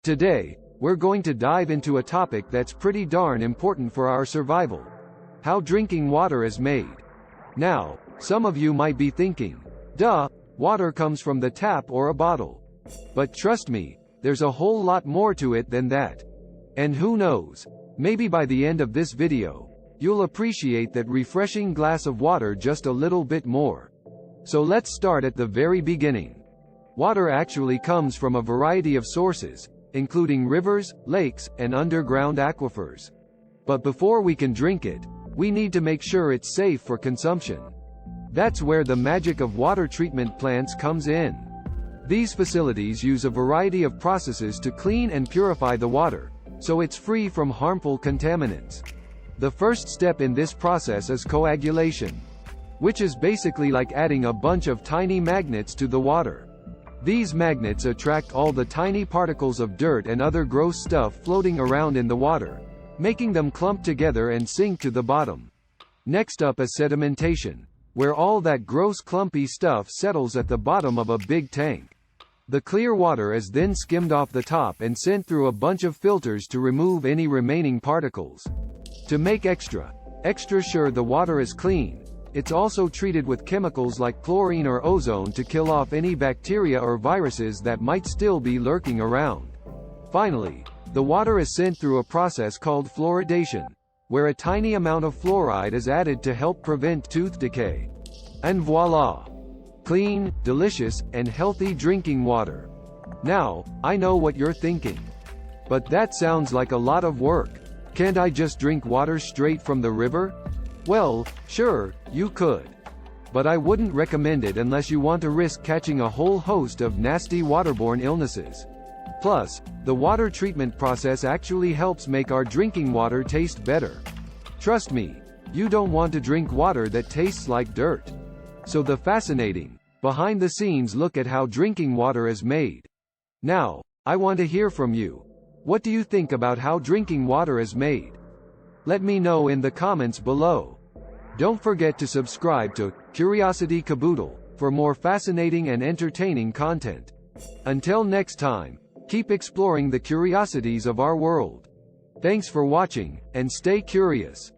Today, we're going to dive into a topic that's pretty darn important for our survival. How drinking water is made. Now, some of you might be thinking, duh, water comes from the tap or a bottle. But trust me, there's a whole lot more to it than that. And who knows, maybe by the end of this video, you'll appreciate that refreshing glass of water just a little bit more. So let's start at the very beginning. Water actually comes from a variety of sources, including rivers, lakes, and underground aquifers. But before we can drink it, we need to make sure it's safe for consumption. That's where the magic of water treatment plants comes in. These facilities use a variety of processes to clean and purify the water, so it's free from harmful contaminants. The first step in this process is coagulation, which is basically like adding a bunch of tiny magnets to the water. These magnets attract all the tiny particles of dirt and other gross stuff floating around in the water, making them clump together and sink to the bottom. Next up is sedimentation, where all that gross clumpy stuff settles at the bottom of a big tank. The clear water is then skimmed off the top and sent through a bunch of filters to remove any remaining particles. To make extra sure the water is clean, it's also treated with chemicals like chlorine or ozone to kill off any bacteria or viruses that might still be lurking around. Finally, the water is sent through a process called fluoridation, where a tiny amount of fluoride is added to help prevent tooth decay. And voila! Clean, delicious, and healthy drinking water. Now, I know what you're thinking. But that sounds like a lot of work. Can't I just drink water straight from the river? Well, sure, you could. But I wouldn't recommend it unless you want to risk catching a whole host of nasty waterborne illnesses. Plus, the water treatment process actually helps make our drinking water taste better. Trust me, you don't want to drink water that tastes like dirt. So the fascinating, behind-the-scenes look at how drinking water is made. Now, I want to hear from you. What do you think about how drinking water is made? Let me know in the comments below. Don't forget to subscribe to Curiosity Caboodle for more fascinating and entertaining content. Until next time, keep exploring the curiosities of our world. Thanks for watching, and stay curious.